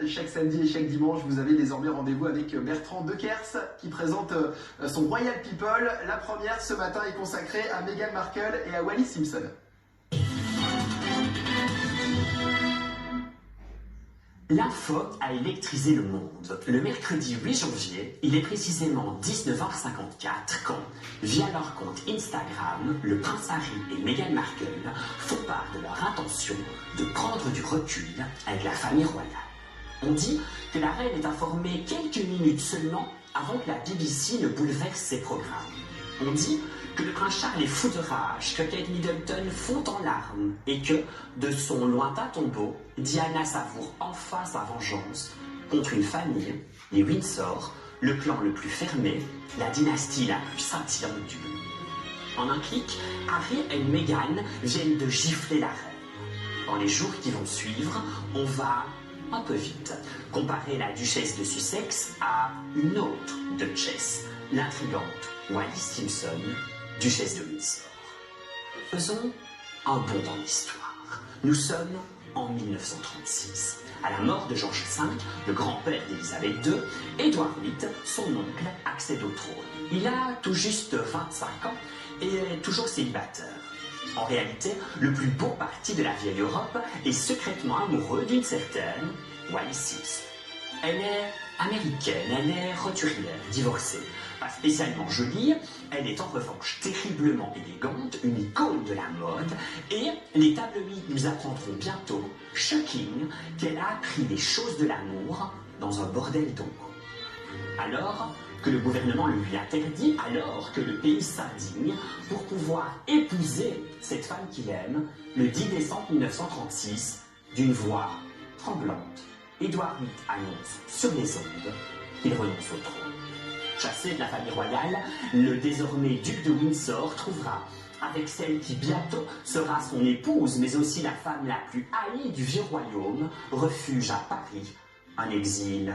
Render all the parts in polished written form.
Chaque samedi et chaque dimanche, vous avez désormais rendez-vous avec Bertrand Deckers qui présente son Royal People. La première ce matin est consacrée à Meghan Markle et à Wallis Simpson. L'info a électrisé le monde. Le mercredi 8 janvier, il est précisément 19h54 quand, via leur compte Instagram, le prince Harry et Meghan Markle font part de leur intention de prendre du recul avec la famille royale. On dit que la reine est informée quelques minutes seulement avant que la BBC ne bouleverse ses programmes. On dit que le prince Charles est fou de rage, que Kate Middleton fond en larmes et que, de son lointain tombeau, Diana savoure enfin sa vengeance contre une famille, les Windsor, le clan le plus fermé, la dynastie la plus scintillante du monde. En un clic, Harry et Meghan viennent de gifler la reine. Dans les jours qui vont suivre, on va un peu vite comparer la duchesse de Sussex à une autre duchesse, l'intrigante Wallis Simpson, duchesse de Windsor. Faisons un bond dans l'histoire. Nous sommes en 1936. À la mort de George V, le grand-père d'Élisabeth II, Édouard VIII, son oncle, accède au trône. Il a tout juste 25 ans et est toujours célibataire. En réalité, le plus beau parti de la vieille Europe est secrètement amoureux d'une certaine Wallis Simpson. Elle est américaine, elle est roturière, divorcée. Pas spécialement jolie, elle est en revanche terriblement élégante, une icône de la mode, et les tabloïds nous apprendront bientôt, shocking, qu'elle a appris les choses de l'amour dans un bordel d'ombre. Alors que le gouvernement le lui interdit, alors que le pays s'indigne pour pouvoir épouser cette femme qu'il aime, le 10 décembre 1936, d'une voix tremblante, Édouard VIII annonce sur les ondes qu'il renonce au trône. Chassé de la famille royale, le désormais duc de Windsor trouvera, avec celle qui bientôt sera son épouse, mais aussi la femme la plus haïe du vieux royaume, refuge à Paris, un exil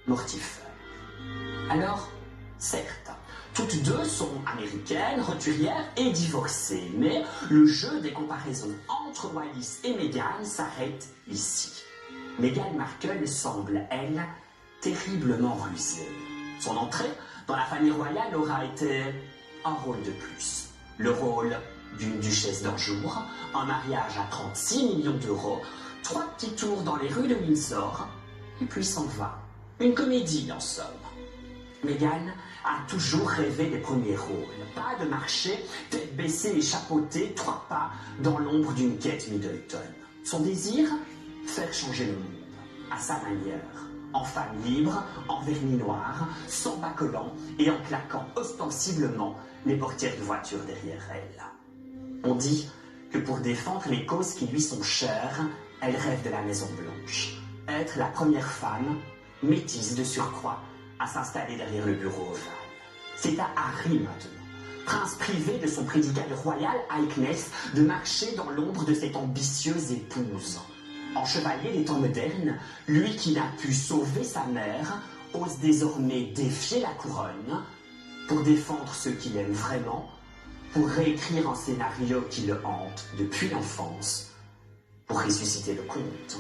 mortifère. Alors, certes, toutes deux sont américaines, roturières et divorcées, mais le jeu des comparaisons entre Wallis et Meghan s'arrête ici. Meghan Markle semble, elle, terriblement rusée. Son entrée dans la famille royale aura été un rôle de plus. Le rôle d'une duchesse d'un jour, un mariage à 36 millions d'euros, 3 petits tours dans les rues de Windsor, et puis s'en va. Une comédie, en somme. Meghan a toujours rêvé des premiers rôles. Pas de marcher, tête baissée et chapeautée, 3 pas dans l'ombre d'une Kate Middleton. Son désir, faire changer le monde, à sa manière. En femme libre, en vernis noir, sans bas collant et en claquant ostensiblement les portières de voiture derrière elle. On dit que pour défendre les causes qui lui sont chères, elle rêve de la Maison Blanche. Être la première femme, métisse de surcroît, à s'installer derrière le bureau ovale. C'est à Harry maintenant, prince privé de son prédicat de Royal Highness, de marcher dans l'ombre de cette ambitieuse épouse. En chevalier des temps modernes, lui qui n'a pu sauver sa mère, ose désormais défier la couronne pour défendre ceux qu'il aime vraiment, pour réécrire un scénario qui le hante depuis l'enfance, pour ressusciter le conte.